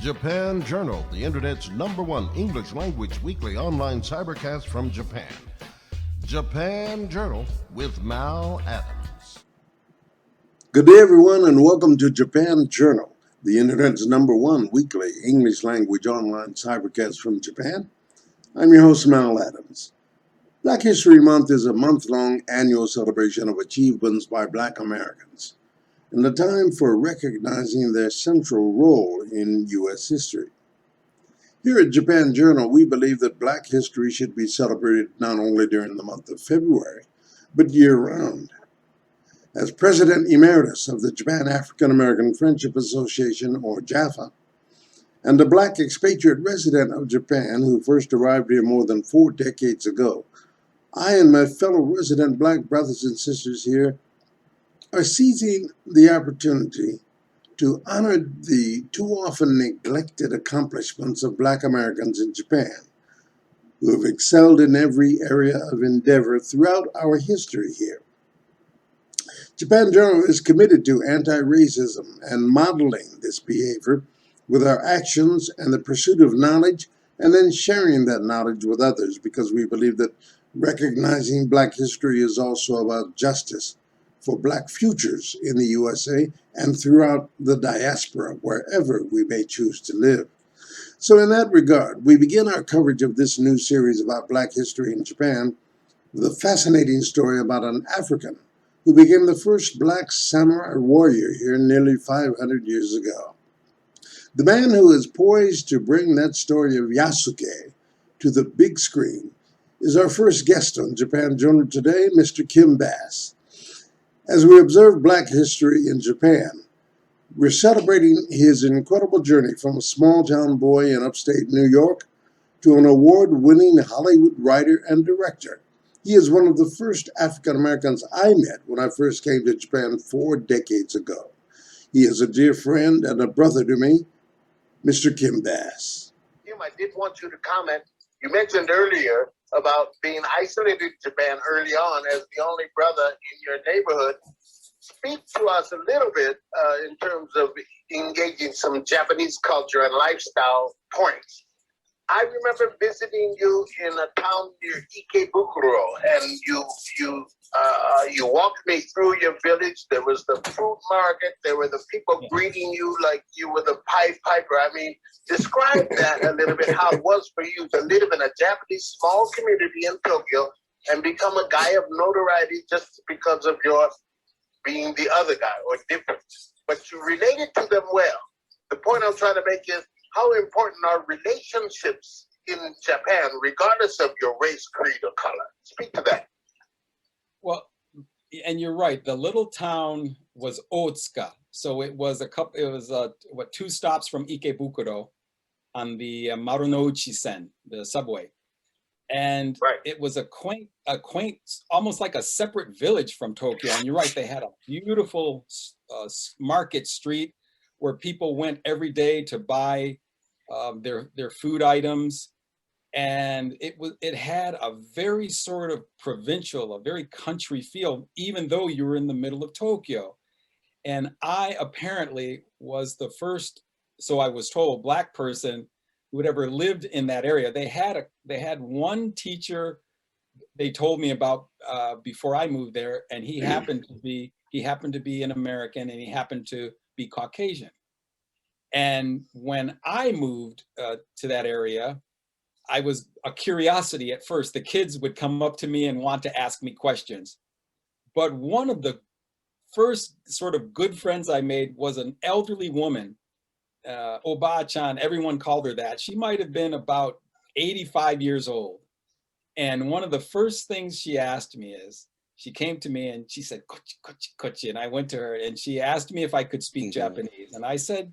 Japan Journal, the internet's #1 English language weekly online cybercast from Japan. Japan Journal with Mal Adams. Good day, everyone, and welcome to Japan Journal, the internet's #1 weekly English language online cybercast from Japan. I'm your host, Mal Adams. Black History Month is a month-long annual celebration of achievements by Black Americans, and a time for recognizing their central role in U.S. history. Here at Japan Journal, we believe that Black history should be celebrated not only during the month of February, but year-round. As President Emeritus of the Japan African American Friendship Association, or JAFA, and a Black expatriate resident of Japan who first arrived here more than 4 decades ago, I and my fellow resident Black brothers and sisters here are seizing the opportunity to honor the too often neglected accomplishments of Black Americans in Japan, who have excelled in every area of endeavor throughout our history here. Japan Journal is committed to anti-racism and modeling this behavior with our actions and the pursuit of knowledge, and then sharing that knowledge with others, because we believe that recognizing Black history is also about justice for Black futures in the USA and throughout the diaspora, wherever we may choose to live. So in that regard, we begin our coverage of this new series about Black history in Japan with a fascinating story about an African who became the first Black samurai warrior here nearly 500 years ago. The man who is poised to bring that story of Yasuke to the big screen is our first guest on Japan Journal today, Mr. Kim Bass. As we observe Black history in Japan, we're celebrating his incredible journey from a small-town boy in upstate New York to an award-winning Hollywood writer and director. He is one of the first African Americans I met when I first came to Japan 4 decades ago. He is a dear friend and a brother to me, Mr. Kim Bass. Kim, I did want you to comment. You mentioned earlier about being isolated in Japan early on as the only brother in your neighborhood. Speak to us a little bit in terms of engaging some Japanese culture and lifestyle points. I remember visiting you in a town near Ikebukuro, and you walked me through your village. There was the fruit market. There were the people greeting you like you were the Pied Piper. I mean, describe that a little bit, how it was for you to live in a Japanese small community in Tokyo and become a guy of notoriety just because of your being the other guy or different. But you related to them well. The point I'm trying to make is, how important are relationships in Japan, regardless of your race, creed, or color? Speak to that. Well, and you're right. The little town was Otsuka, so it was a 2 stops from Ikebukuro on the Marunouchi-sen, the subway, and right. It was a quaint, almost like a separate village from Tokyo. And you're right; they had a beautiful market street where people went every day to buy their food items, and it had a very sort of provincial, a very country feel, even though you were in the middle of Tokyo. And I apparently was the first, so I was told, Black person who had ever lived in that area. They had one teacher they told me about before I moved there, and he happened to be an American, and he happened to be Caucasian. And when I moved to that area, I was a curiosity at first. The kids would come up to me and want to ask me questions. But one of the first sort of good friends I made was an elderly woman, Oba-chan, everyone called her that. She might have been about 85 years old. And one of the first things she asked me is, she came to me and she said, "Kochi, kochi, kochi." And I went to her and she asked me if I could speak Japanese. And I said,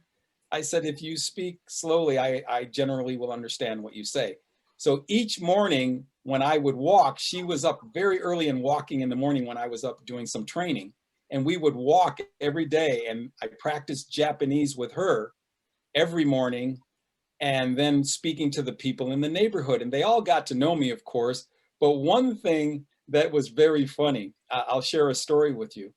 if you speak slowly, I generally will understand what you say. So each morning when I would walk, she was up very early and walking in the morning when I was up doing some training. And we would walk every day, and I practiced Japanese with her every morning, and then speaking to the people in the neighborhood. And they all got to know me, of course. But one thing that was very funny, I'll share a story with you,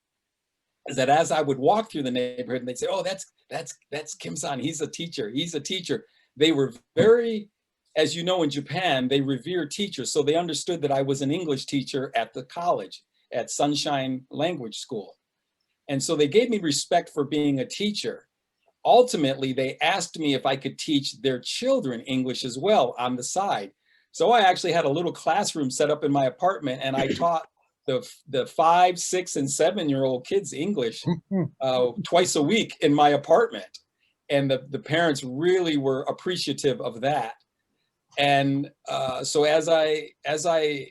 is that as I would walk through the neighborhood and they'd say, "Oh, that's Kim-san. He's a teacher. He's a teacher. They were very, as you know, in Japan, they revere teachers. So they understood that I was an English teacher at the college, at Sunshine Language School. And so they gave me respect for being a teacher. Ultimately, they asked me if I could teach their children English as well on the side. So I actually had a little classroom set up in my apartment, and I taught the 5, 6, and 7-year-old kids English twice a week in my apartment. And the parents really were appreciative of that. And so as I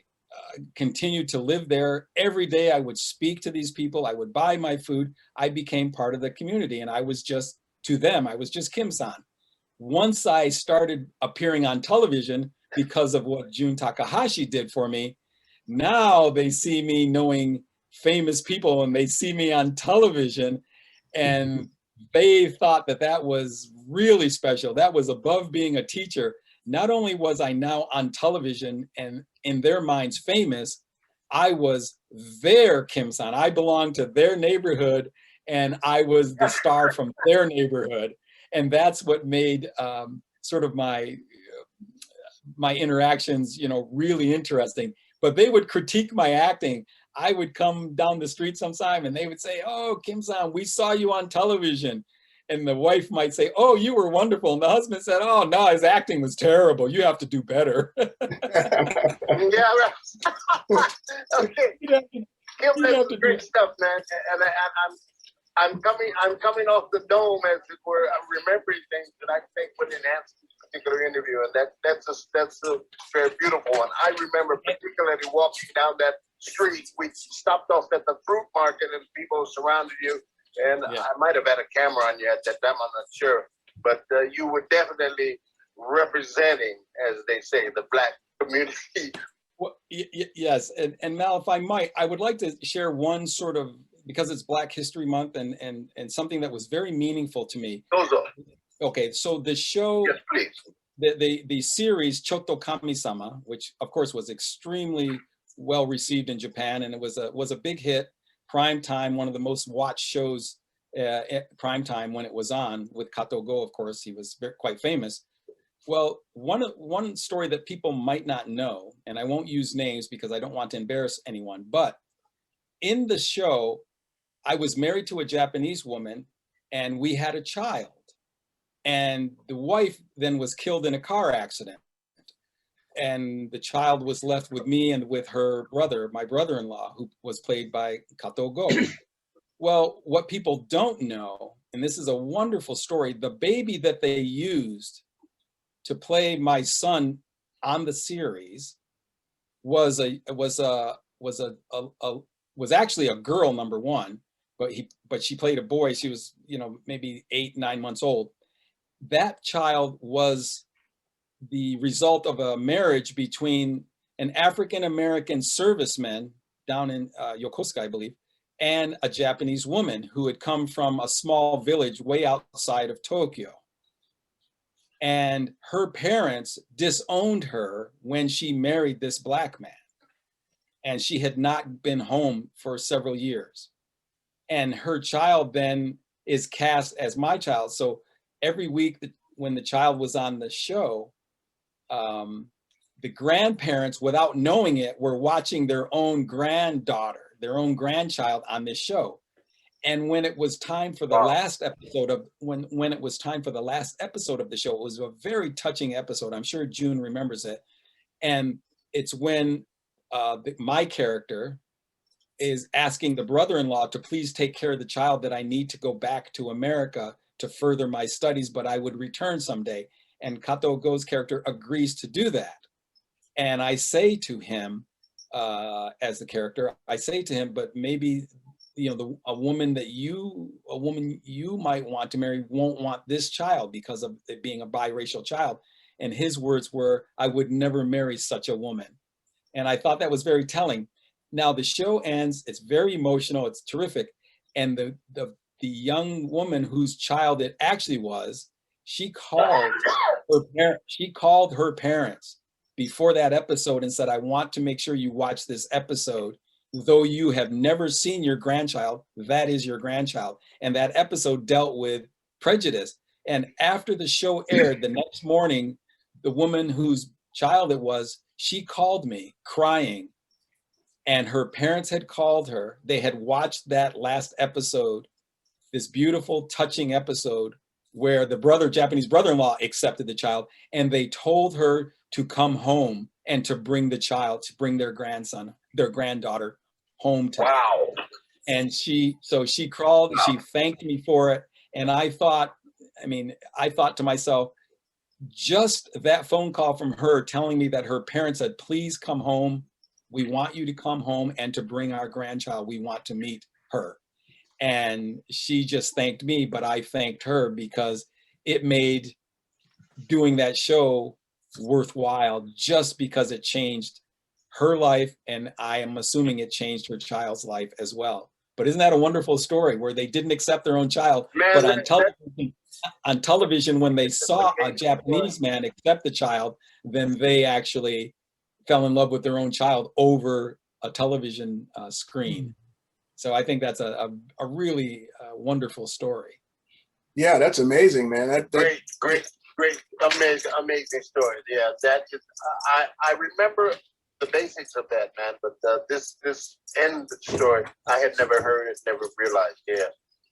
continued to live there, every day I would speak to these people, I would buy my food, I became part of the community, and I was just, to them, I was just Kim-san. Once I started appearing on television because of what Jun Takahashi did for me, now they see me knowing famous people and they see me on television, and they thought that that was really special. That was above being a teacher. Not only was I now on television and in their minds famous, I was their Kim-san. I belonged to their neighborhood, and I was the star from their neighborhood. And that's what made sort of my interactions, you know, really interesting. But they would critique my acting. I would come down the street sometime and they would say, "Oh, Kim-san, we saw you on television." And the wife might say, "Oh, you were wonderful." And the husband said, "Oh, no, his acting was terrible. You have to do better." Yeah, right. Okay. Kim, that's great stuff, man. And I'm coming off the dome, as it were, remembering things that I think would enhance this particular interview, and that's a very beautiful one. I remember particularly walking down that street. We stopped off at the fruit market, and people surrounded you. And yeah. I might have had a camera on you at that time, I'm not sure. But you were definitely representing, as they say, the Black community. Well, yes, and Mal, if I might, I would like to share one sort of, because it's Black History Month, and something that was very meaningful to me. Okay, so the show, yes, please. The series Chotto Kami-sama, which of course was extremely well received in Japan, and it was a big hit. Prime time, one of the most watched shows at prime time when it was on, with Kato Go, of course, he was quite famous. Well, one story that people might not know, and I won't use names because I don't want to embarrass anyone, but in the show, I was married to a Japanese woman and we had a child. And the wife then was killed in a car accident. And the child was left with me and with her brother, my brother-in-law, who was played by Kato Go. Well, what people don't know, and this is a wonderful story, the baby that they used to play my son on the series was actually a girl, number one, but she played a boy. She was, you know, maybe 8, 9 months old. That child was the result of a marriage between an African-American serviceman down in Yokosuka, I believe, and a Japanese woman who had come from a small village way outside of Tokyo. And her parents disowned her when she married this Black man. And she had not been home for several years. And her child then is cast as my child. So every week when the child was on the show, the grandparents, without knowing it, were watching their own granddaughter, their own grandchild on this show. And when it was time for the last episode of when it was time for the last episode of the show, it was a very touching episode. I'm sure June remembers it. And it's when my character is asking the brother-in-law to please take care of the child, that I need to go back to America to further my studies, but I would return someday. And Kato Go's character agrees to do that. And I say to him, as the character, I say to him, but maybe, you know, a woman you might want to marry won't want this child because of it being a biracial child. And his words were, "I would never marry such a woman." And I thought that was very telling. Now the show ends, it's very emotional, it's terrific. And the young woman whose child it actually was, she called her parents before that episode and said, "I want to make sure you watch this episode. Though you have never seen your grandchild, that is your grandchild." And that episode dealt with prejudice. And after the show aired, the next morning, the woman whose child it was, she called me crying, and her parents had called her. They had watched that last episode, this beautiful, touching episode where the Japanese brother-in-law accepted the child, and they told her to come home and to bring the child, to bring their granddaughter home to them. Wow. And she crawled, she thanked me for it. And I thought to myself, just that phone call from her telling me that her parents said, please come home. We want you to come home and to bring our grandchild. We want to meet her. And she just thanked me, but I thanked her because it made doing that show worthwhile, just because it changed her life, and I am assuming it changed her child's life as well. But isn't that a wonderful story, where they didn't accept their own child, Man, but on television, when they saw a Japanese man accept the child, then they actually fell in love with their own child over a television screen. So I think that's a really wonderful story. Yeah, that's amazing, man. Great, amazing story. Yeah, that is. I remember the basics of that, man. But this end story, I had never heard it, never realized. Yeah,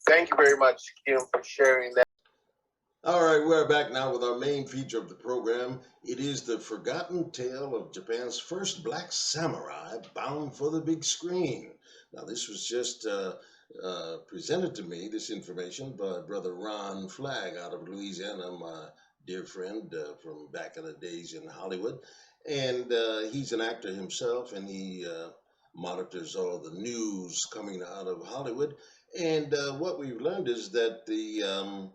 thank you very much, Kim, for sharing that. All right, we're back now with our main feature of the program. It is the forgotten tale of Japan's first black samurai bound for the big screen. Now, this was just presented to me, this information, by Brother Ron Flagg out of Louisiana, my dear friend from back in the days in Hollywood. And he's an actor himself, and he monitors all the news coming out of Hollywood. And what we've learned is that the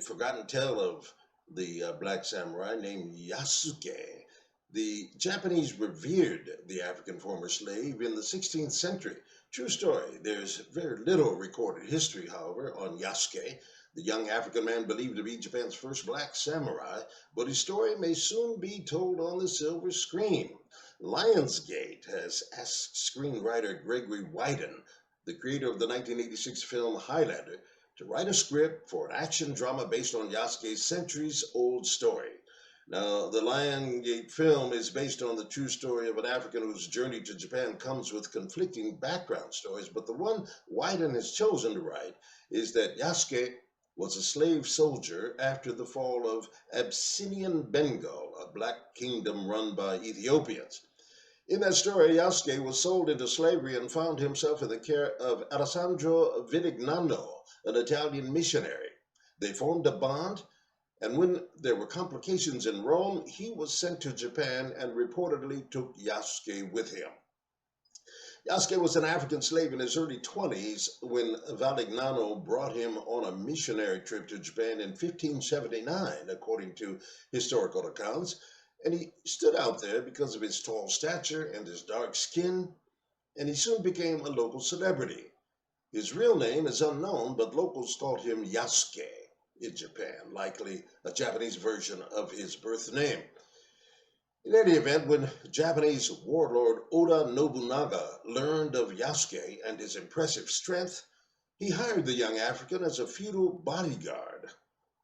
forgotten tale of the black samurai named Yasuke. The Japanese revered the African former slave in the 16th century. True story. There's very little recorded history, however, on Yasuke, the young African man believed to be Japan's first black samurai, but his story may soon be told on the silver screen. Lionsgate has asked screenwriter Gregory Wyden, the creator of the 1986 film Highlander, to write a script for an action drama based on Yasuke's centuries-old story. Now, the Lionsgate film is based on the true story of an African whose journey to Japan comes with conflicting background stories, but the one Wyden has chosen to write is that Yasuke was a slave soldier after the fall of Abyssinian Bengal, a black kingdom run by Ethiopians. In that story, Yasuke was sold into slavery and found himself in the care of Alessandro Vidignano, an Italian missionary. They formed a bond, and when there were complications in Rome, he was sent to Japan and reportedly took Yasuke with him. Yasuke was an African slave in his early 20s when Valignano brought him on a missionary trip to Japan in 1579, according to historical accounts, and he stood out there because of his tall stature and his dark skin, and he soon became a local celebrity. His real name is unknown, but locals called him Yasuke in Japan, likely a Japanese version of his birth name. In any event, when Japanese warlord Oda Nobunaga learned of Yasuke and his impressive strength, he hired the young African as a feudal bodyguard.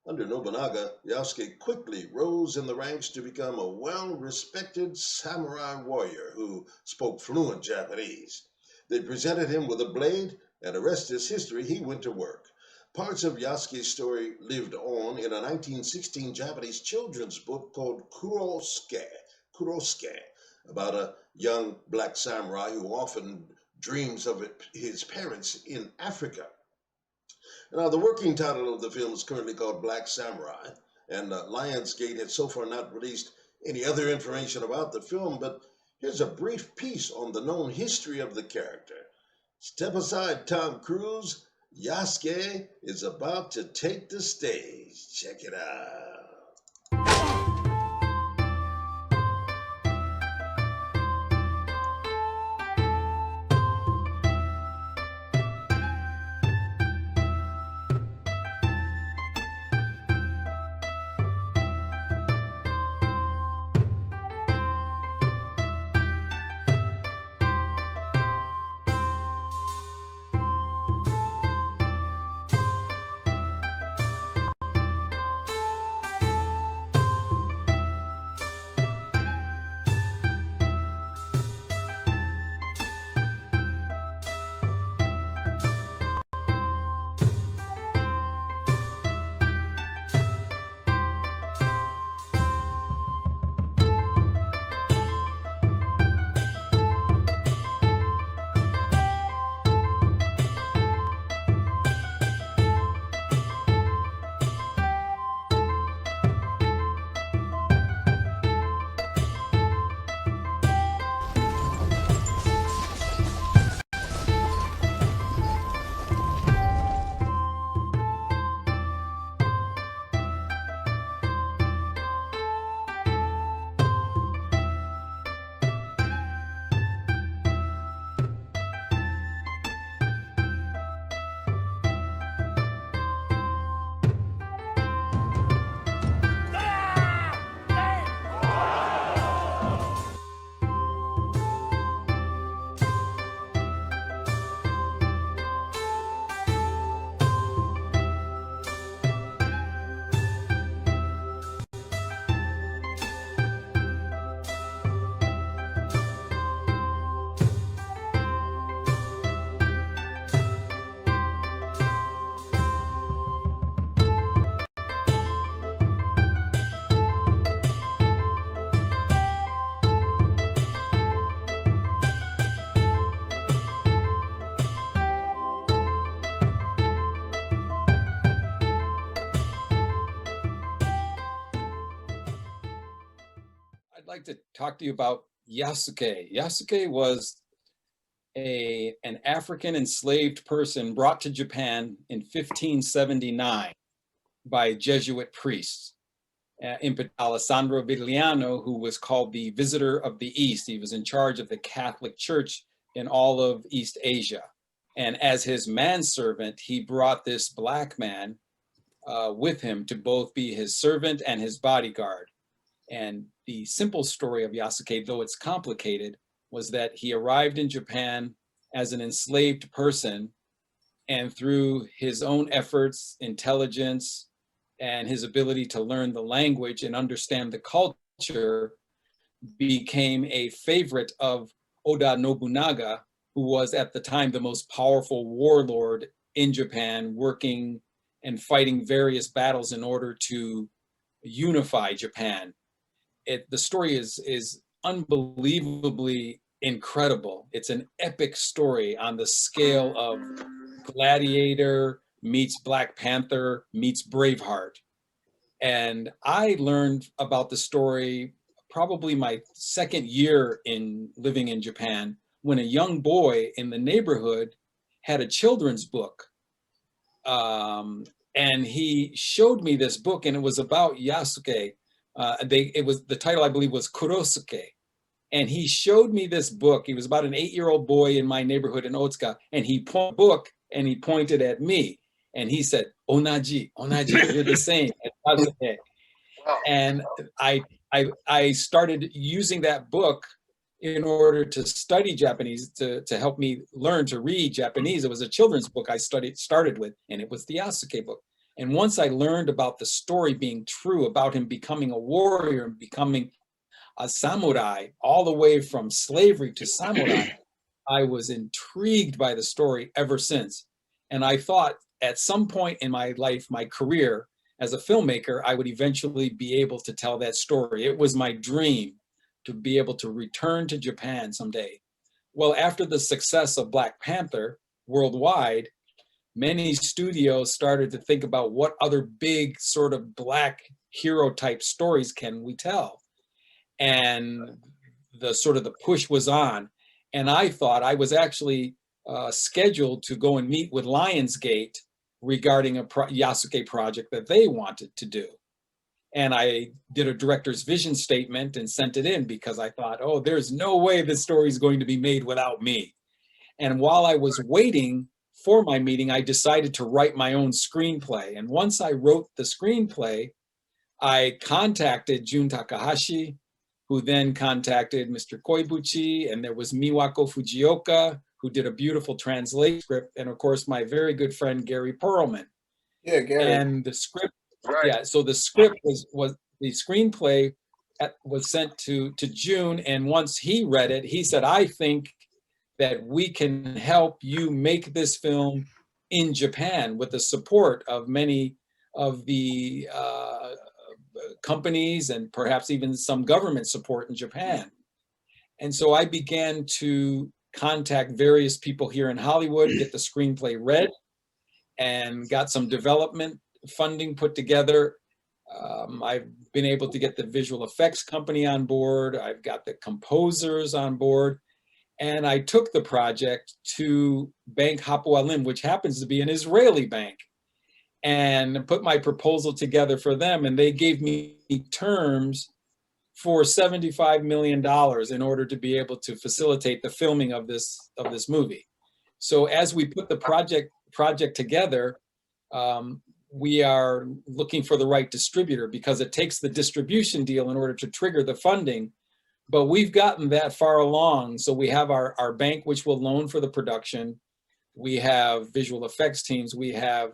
Under Nobunaga, Yasuke quickly rose in the ranks to become a well-respected samurai warrior who spoke fluent Japanese. They presented him with a blade, and the rest is history. He went to work. Parts of Yasuke's story lived on in a 1916 Japanese children's book called Kurosuke, about a young black samurai who often dreams of his parents in Africa. Now, the working title of the film is currently called Black Samurai, and Lionsgate has so far not released any other information about the film, but here's a brief piece on the known history of the character. Step aside, Tom Cruise. Yasuke is about to take the stage. Check it out. like to talk to you about Yasuke. Yasuke was an African enslaved person brought to Japan in 1579 by Jesuit priests. In Alessandro Vigliano, who was called the Visitor of the East. He was in charge of the Catholic Church in all of East Asia. And as his manservant, he brought this black man with him to both be his servant and his bodyguard. And the simple story of Yasuke, though it's complicated, was that he arrived in Japan as an enslaved person, and through his own efforts, intelligence, and his ability to learn the language and understand the culture, became a favorite of Oda Nobunaga, who was at the time the most powerful warlord in Japan, working and fighting various battles in order to unify Japan. The story is unbelievably incredible. It's an epic story on the scale of Gladiator meets Black Panther meets Braveheart. And I learned about the story probably my second year in living in Japan, when a young boy in the neighborhood had a children's book. And he showed me this book, and it was about Yasuke. The title, I believe, was Kurosuke. And he showed me this book. He was about an 8-year-old boy in my neighborhood in Otsuka, and he pointed at me, and he said, "Onaji, onaji, you're the same as Yasuke." Wow. And I started using that book in order to study Japanese, to help me learn to read Japanese. It was a children's book I started with, and it was the Yasuke book. And once I learned about the story being true, about him becoming a warrior and becoming a samurai, all the way from slavery to samurai, I was intrigued by the story ever since. And I thought at some point in my life, my career as a filmmaker, I would eventually be able to tell that story. It was my dream to be able to return to Japan someday. Well, after the success of Black Panther worldwide, many studios started to think about what other big sort of Black hero type stories can we tell? And the push was on. And I thought I was actually scheduled to go and meet with Lionsgate regarding a Yasuke project that they wanted to do. And I did a director's vision statement and sent it in, because I thought, oh, there's no way this story is going to be made without me. And while I was waiting for my meeting, I decided to write my own screenplay. And once I wrote the screenplay, I contacted Jun Takahashi, who then contacted Mr. Koibuchi, and there was Miwako Fujioka, who did a beautiful translation script, and of course, my very good friend, Gary Perlman. Yeah, Gary. And the script, Right. yeah, so the script was the screenplay was sent to June, and once he read it, he said, I think that we can help you make this film in Japan with the support of many of the companies and perhaps even some government support in Japan. And so I began to contact various people here in Hollywood, get the screenplay read, and got some development funding put together. I've been able to get the visual effects company on board. I've got the composers on board. And I took the project to Bank Hapoalim, which happens to be an Israeli bank, and put my proposal together for them. And they gave me terms for $75 million in order to be able to facilitate the filming of this movie. So as we put the project together, we are looking for the right distributor, because it takes the distribution deal in order to trigger the funding. But we've gotten that far along. So we have our bank, which will loan for the production. We have visual effects teams. We have,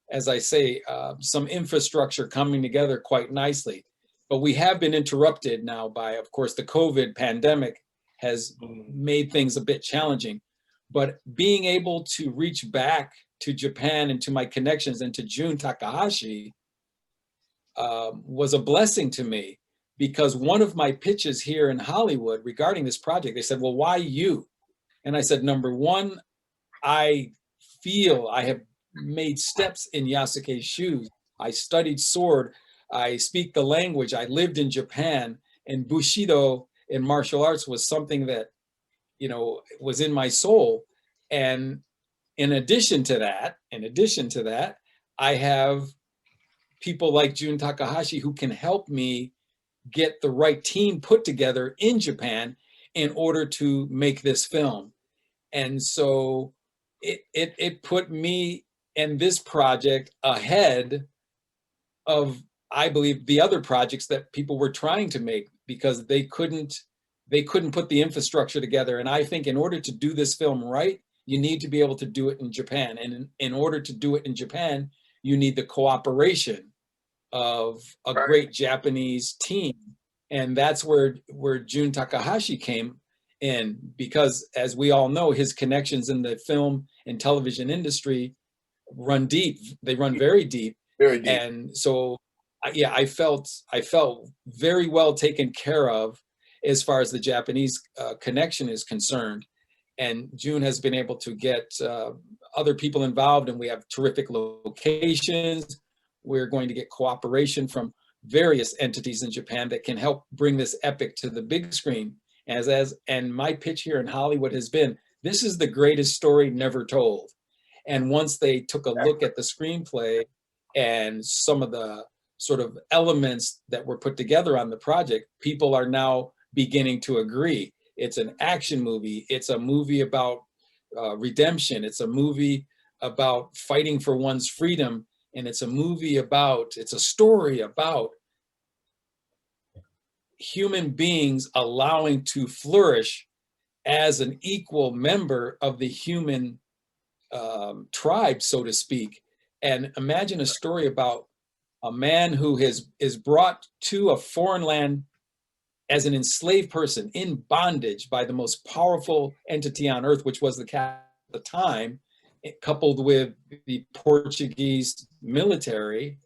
as I say, some infrastructure coming together quite nicely. But we have been interrupted now by, of course, the COVID pandemic has made things a bit challenging. But being able to reach back to Japan and to my connections and to Jun Takahashi was a blessing to me, because one of my pitches here in Hollywood regarding this project, they said, well, why you? And I said, number one, I feel I have made steps in Yasuke's shoes. I studied sword. I speak the language. I lived in Japan. And Bushido in martial arts was something that, was in my soul. And in addition to that, I have people like Jun Takahashi who can help me get the right team put together in Japan in order to make this film. And so it put me and this project ahead of, I believe, the other projects that people were trying to make, because they couldn't put the infrastructure together. And I think in order to do this film right, you need to be able to do it in Japan. And in order to do it in Japan, you need the cooperation of a great Japanese team. And that's where Jun Takahashi came in, because as we all know, his connections in the film and television industry run deep. They run very deep. Very deep. And so, yeah, I felt very well taken care of as far as the Japanese connection is concerned. And Jun has been able to get other people involved, and we have terrific locations. We're going to get cooperation from various entities in Japan that can help bring this epic to the big screen. And my pitch here in Hollywood has been, this is the greatest story never told. And once they took a look at the screenplay and some of the sort of elements that were put together on the project, people are now beginning to agree. It's an action movie. It's a movie about redemption. It's a movie about fighting for one's freedom. And it's a story about human beings allowing to flourish as an equal member of the human tribe, so to speak. And imagine a story about a man who is brought to a foreign land as an enslaved person in bondage by the most powerful entity on earth, which was the cat at the time, coupled with the Portuguese military,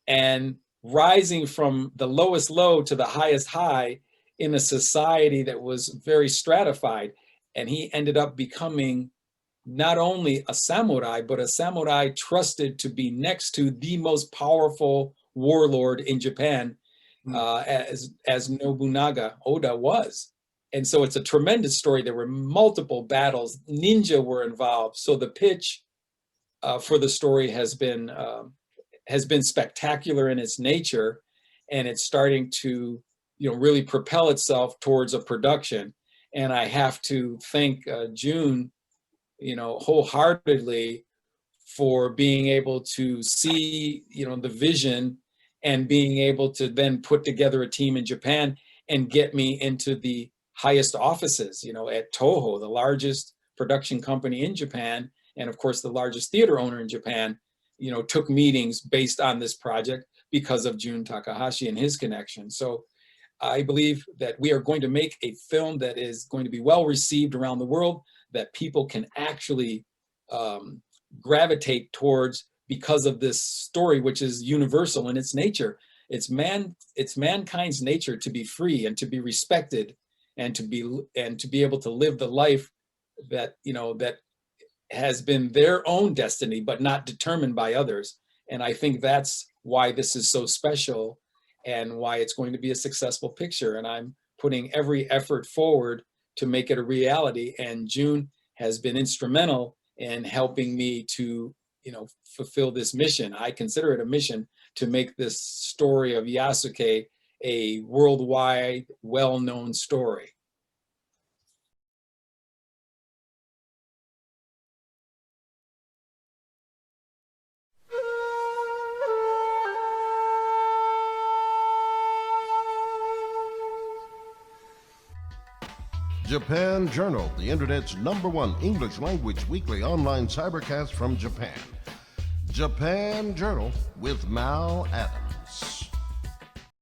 and rising from the lowest low to the highest high in a society that was very stratified. And he ended up becoming not only a samurai, but a samurai trusted to be next to the most powerful warlord in Japan, as Nobunaga Oda was. And so it's a tremendous story. There were multiple battles. Ninja were involved. So the pitch for the story has been spectacular in its nature, and it's starting to, really propel itself towards a production. And I have to thank Jun, wholeheartedly for being able to see, the vision and being able to then put together a team in Japan and get me into the highest offices, at Toho, the largest production company in Japan, and of course the largest theater owner in Japan, took meetings based on this project because of Jun Takahashi and his connection. So I believe that we are going to make a film that is going to be well received around the world, that people can actually gravitate towards because of this story, which is universal in its nature. It's mankind's nature to be free and to be respected and to be able to live the life that, that has been their own destiny, but not determined by others. And I think that's why this is so special and why it's going to be a successful picture. And I'm putting every effort forward to make it a reality. And Jun has been instrumental in helping me to, fulfill this mission. I consider it a mission to make this story of Yasuke a worldwide, well-known story. Japan Journal, the internet's #1 English language weekly online cybercast from Japan. Japan Journal with Mal Adams.